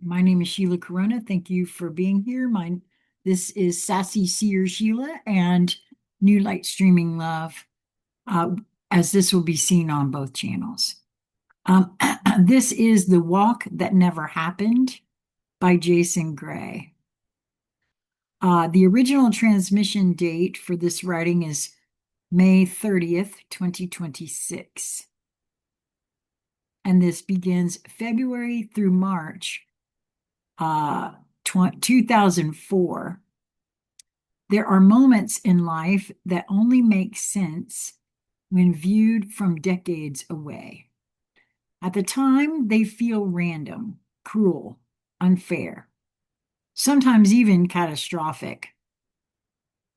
My name is Sheila Corona. Thank you for being here. This is Sassy Seer Sheila and New Light Streaming Love, uh, as this will be seen on both channels. This is The Walk That Never Happened by Jason Gray. The original transmission date for this writing is May 30th, 2026. And this begins February through March 2004. There are moments in life that only make sense when viewed from decades away. At the time, they feel random, cruel, unfair, sometimes even catastrophic.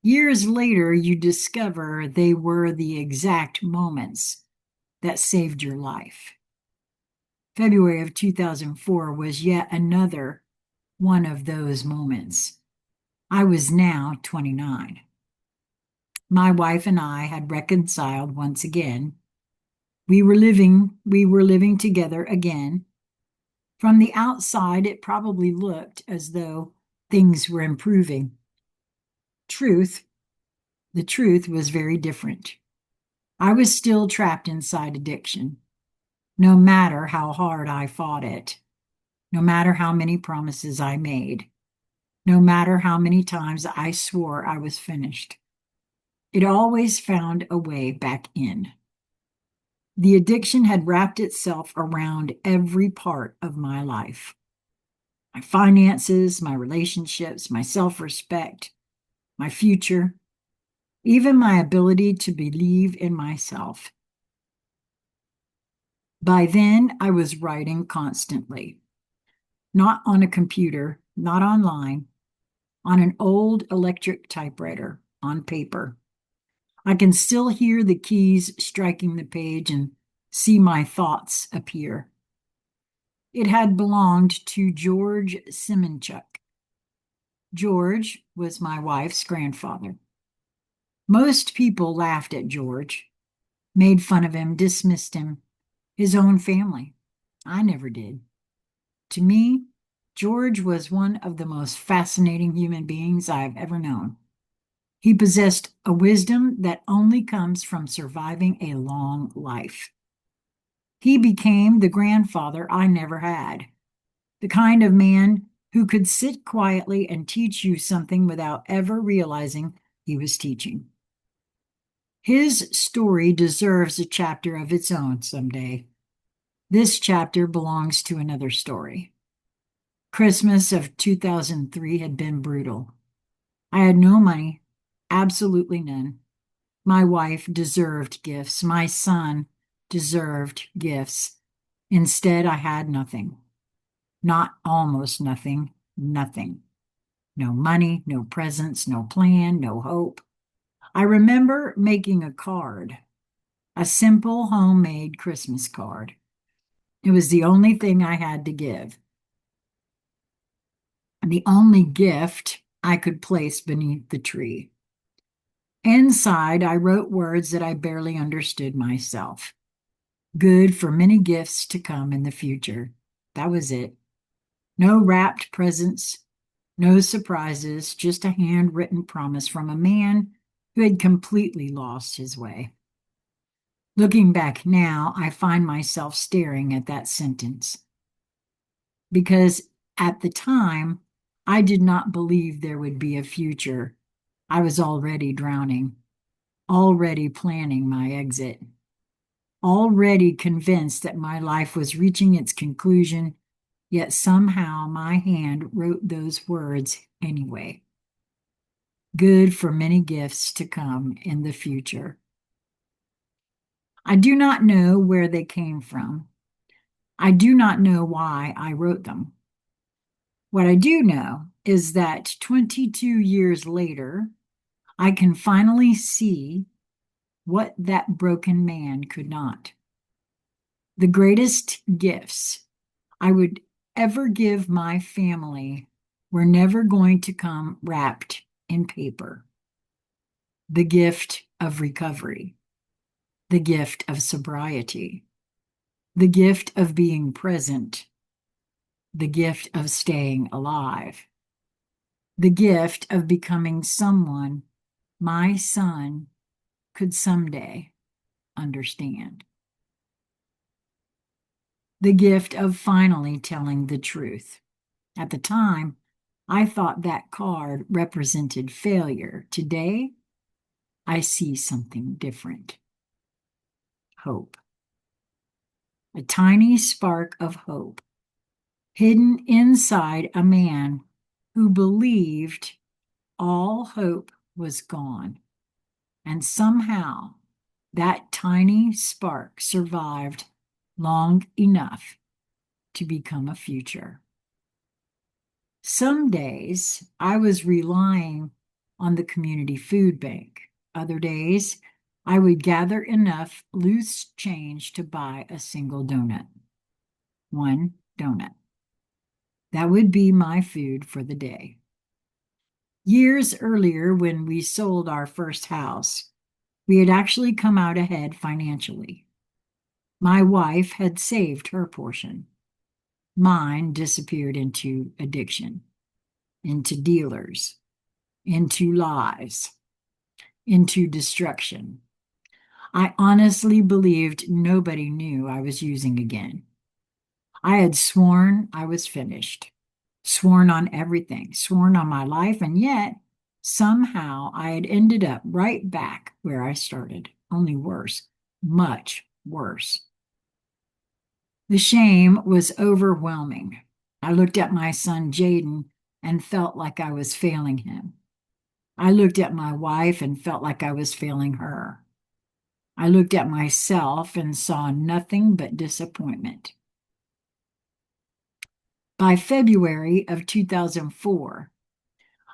Years later, you discover they were the exact moments that saved your life. February of 2004 was yet another one of those moments. I was now 29. My wife and I had reconciled once again. We were living together again. From the outside, it probably looked as though things were improving. The truth was very different. I was still trapped inside addiction, no matter how hard I fought it, no matter how many promises I made, no matter how many times I swore I was finished. It always found a way back in. The addiction had wrapped itself around every part of my life. My finances, my relationships, my self-respect, my future, even my ability to believe in myself. By then, I was writing constantly, not on a computer, not online, on an old electric typewriter, on paper. I can still hear the keys striking the page and see my thoughts appear. It had belonged to George Simonchuk. George was my wife's grandfather. Most people laughed at George, made fun of him, dismissed him, his own family. I never did. To me, George was one of the most fascinating human beings I've ever known. He possessed a wisdom that only comes from surviving a long life. He became the grandfather I never had, the kind of man who could sit quietly and teach you something without ever realizing he was teaching. His story deserves a chapter of its own someday. This chapter belongs to another story. Christmas of 2003 had been brutal. I had no money, absolutely none. My wife deserved gifts. My son deserved gifts. Instead, I had nothing. Not almost nothing, nothing. No money, no presents, no plan, no hope. I remember making a card, a simple homemade Christmas card. It was the only thing I had to give, the only gift I could place beneath the tree. Inside, I wrote words that I barely understood myself. Good for many gifts to come in the future. That was it. No wrapped presents, no surprises, just a handwritten promise from a man who had completely lost his way. Looking back now, I find myself staring at that sentence. Because at the time, I did not believe there would be a future. I was already drowning, already planning my exit, already convinced that my life was reaching its conclusion, yet somehow my hand wrote those words anyway. Good for many gifts to come in the future. I do not know where they came from. I do not know why I wrote them. What I do know is that 22 years later, I can finally see what that broken man could not. The greatest gifts I would ever give my family were never going to come wrapped in paper. The gift of recovery, the gift of sobriety, the gift of being present, the gift of staying alive, the gift of becoming someone my son could someday understand, the gift of finally telling the truth. At the time, I thought that card represented failure. Today, I see something different. Hope. A tiny spark of hope hidden inside a man who believed all hope was gone. And somehow that tiny spark survived long enough to become a future. Some days I was relying on the community food bank. Other days I would gather enough loose change to buy a single donut. One donut. That would be my food for the day. Years earlier, when we sold our first house, we had actually come out ahead financially. My wife had saved her portion. Mine disappeared into addiction, into dealers, into lies, into destruction. I honestly believed nobody knew I was using again. I had sworn I was finished, sworn on everything, sworn on my life, and yet somehow I had ended up right back where I started, only worse, much worse. The shame was overwhelming. I looked at my son Jaden and felt like I was failing him. I looked at my wife and felt like I was failing her. I looked at myself and saw nothing but disappointment. By February of 2004,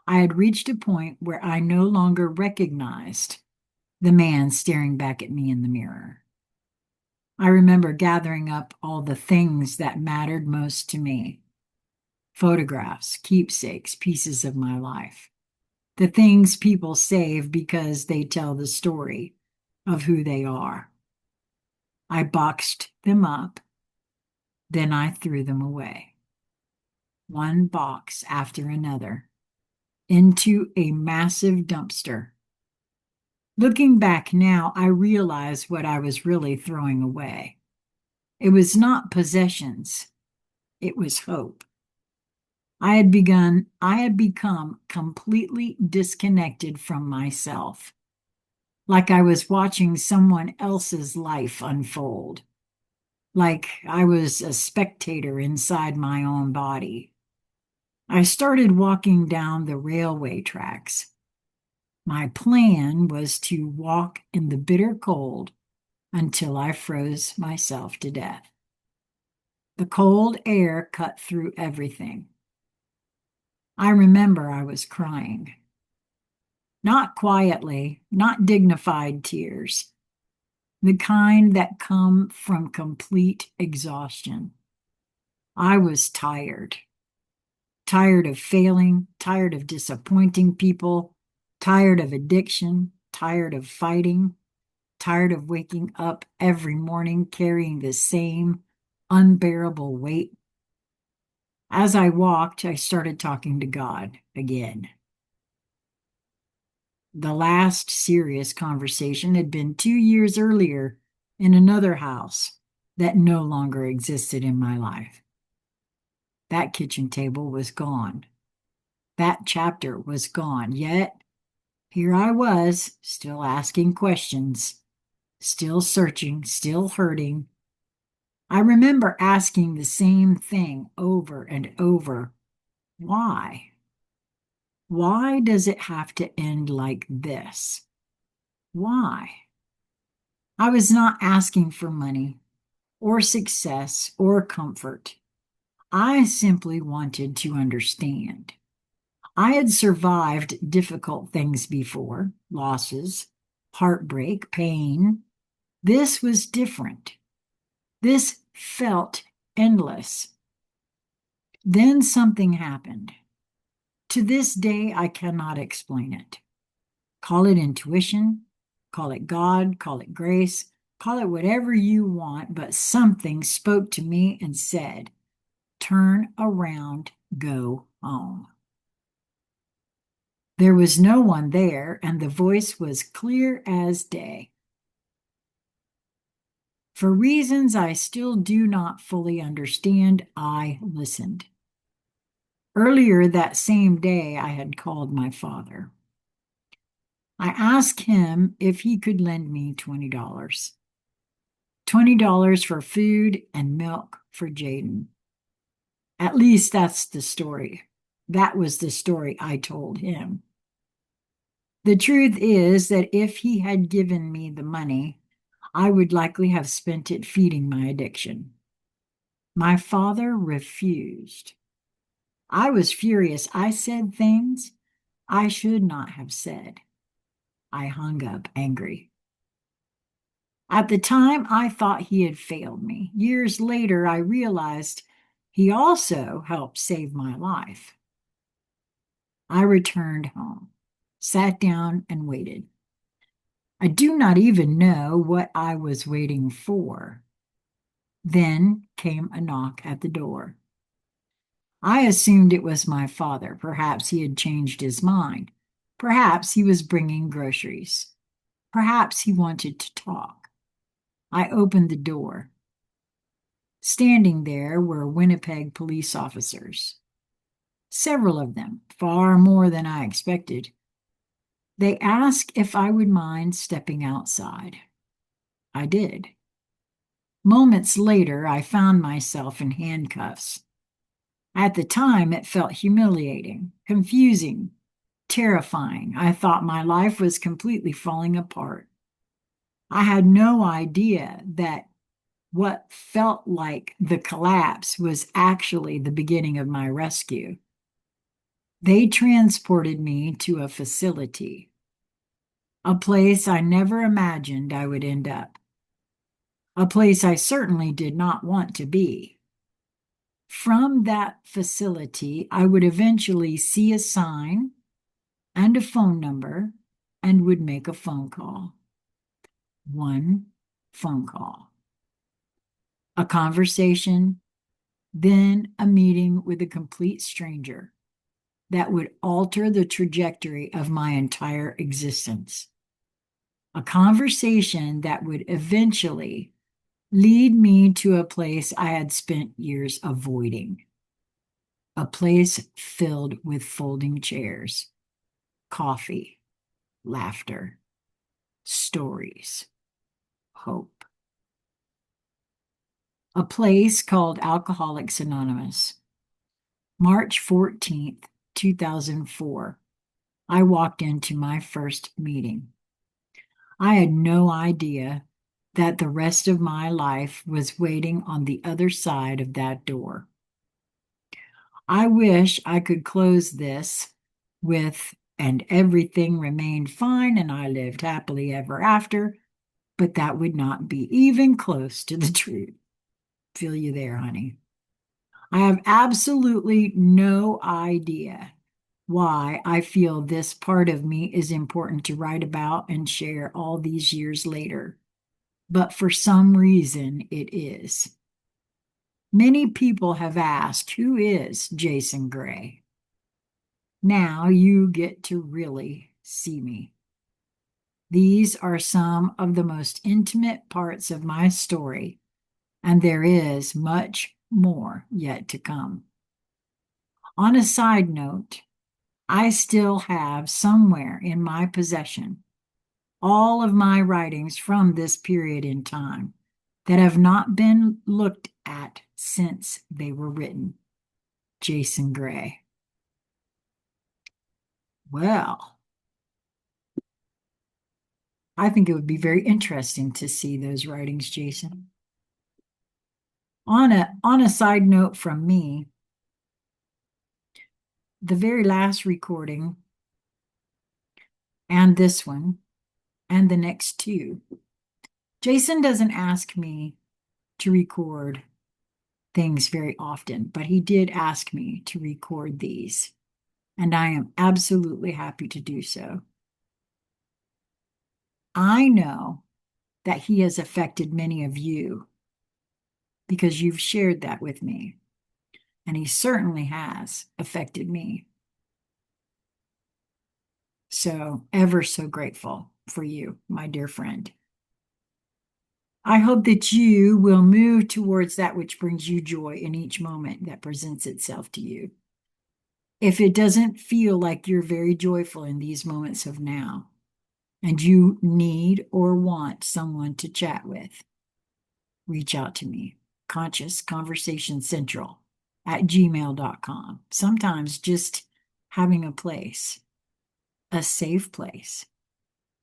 I had reached a point where I no longer recognized the man staring back at me in the mirror. I remember gathering up all the things that mattered most to me: photographs, keepsakes, pieces of my life, the things people save because they tell the story of who they are. I boxed them up, then I threw them away, one box after another, into a massive dumpster. Looking back now, I realize what I was really throwing away. It was not possessions, it was hope. I had become completely disconnected from myself, like I was watching someone else's life unfold, like I was a spectator inside my own body. I started walking down the railway tracks. My plan was to walk in the bitter cold until I froze myself to death. The cold air cut through everything. I remember I was crying. Not quietly, not dignified tears, the kind that come from complete exhaustion. I was tired. Tired of failing, tired of disappointing people, tired of addiction, tired of fighting, tired of waking up every morning carrying the same unbearable weight. As I walked, I started talking to God again. The last serious conversation had been 2 years earlier in another house that no longer existed in my life. That kitchen table was gone. That chapter was gone. Yet, here I was, still asking questions, still searching, still hurting. I remember asking the same thing over and over. Why? Why does it have to end like this? Why? I was not asking for money or success or comfort. I simply wanted to understand. I had survived difficult things before, losses, heartbreak, pain. This was different. This felt endless. Then something happened. To this day, I cannot explain it. Call it intuition, call it God, call it grace, call it whatever you want, but something spoke to me and said, turn around, go home. There was no one there, and the voice was clear as day. For reasons I still do not fully understand, I listened. Earlier that same day, I had called my father. I asked him if he could lend me $20. $20 for food and milk for Jaden. At least that's the story. That was the story I told him. The truth is that if he had given me the money, I would likely have spent it feeding my addiction. My father refused. I was furious. I said things I should not have said. I hung up angry. At the time, I thought he had failed me. Years later, I realized he also helped save my life. I returned home, sat down, and waited. I do not even know what I was waiting for. Then came a knock at the door. I assumed it was my father. Perhaps he had changed his mind. Perhaps he was bringing groceries. Perhaps he wanted to talk. I opened the door. Standing there were Winnipeg police officers. Several of them, far more than I expected. They asked if I would mind stepping outside. I did. Moments later, I found myself in handcuffs. At the time, it felt humiliating, confusing, terrifying. I thought my life was completely falling apart. I had no idea that what felt like the collapse was actually the beginning of my rescue. They transported me to a facility, a place I never imagined I would end up, a place I certainly did not want to be. From that facility, I would eventually see a sign and a phone number and would make a phone call. One phone call. A conversation, then a meeting with a complete stranger that would alter the trajectory of my entire existence. A conversation that would eventually lead me to a place I had spent years avoiding. A place filled with folding chairs, coffee, laughter, stories, hope. A place called Alcoholics Anonymous. March 14th, 2004. I walked into my first meeting. I had no idea that the rest of my life was waiting on the other side of that door. I wish I could close this with, and everything remained fine and I lived happily ever after, but that would not be even close to the truth. Feel you there, honey. I have absolutely no idea why I feel this part of me is important to write about and share all these years later, but for some reason it is. Many people have asked, who is Jason Gray? Now you get to really see me. These are some of the most intimate parts of my story, and there is much more yet to come. On a side note, I still have somewhere in my possession all of my writings from this period in time that have not been looked at since they were written. Jason Gray. Well, I think it would be very interesting to see those writings, Jason. On a side note from me, the very last recording and this one and the next two, Jason doesn't ask me to record things very often, but he did ask me to record these, and I am absolutely happy to do so. I know that he has affected many of you because you've shared that with me. and he certainly has affected me. So, ever so grateful for you, my dear friend. I hope that you will move towards that which brings you joy in each moment that presents itself to you. If it doesn't feel like you're very joyful in these moments of now, and you need or want someone to chat with, reach out to me. Conscious Conversation Central at gmail.com. Sometimes just having a place, a safe place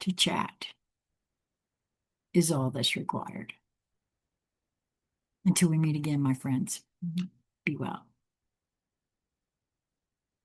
to chat, is all that's required. Until we meet again, my friends, be well.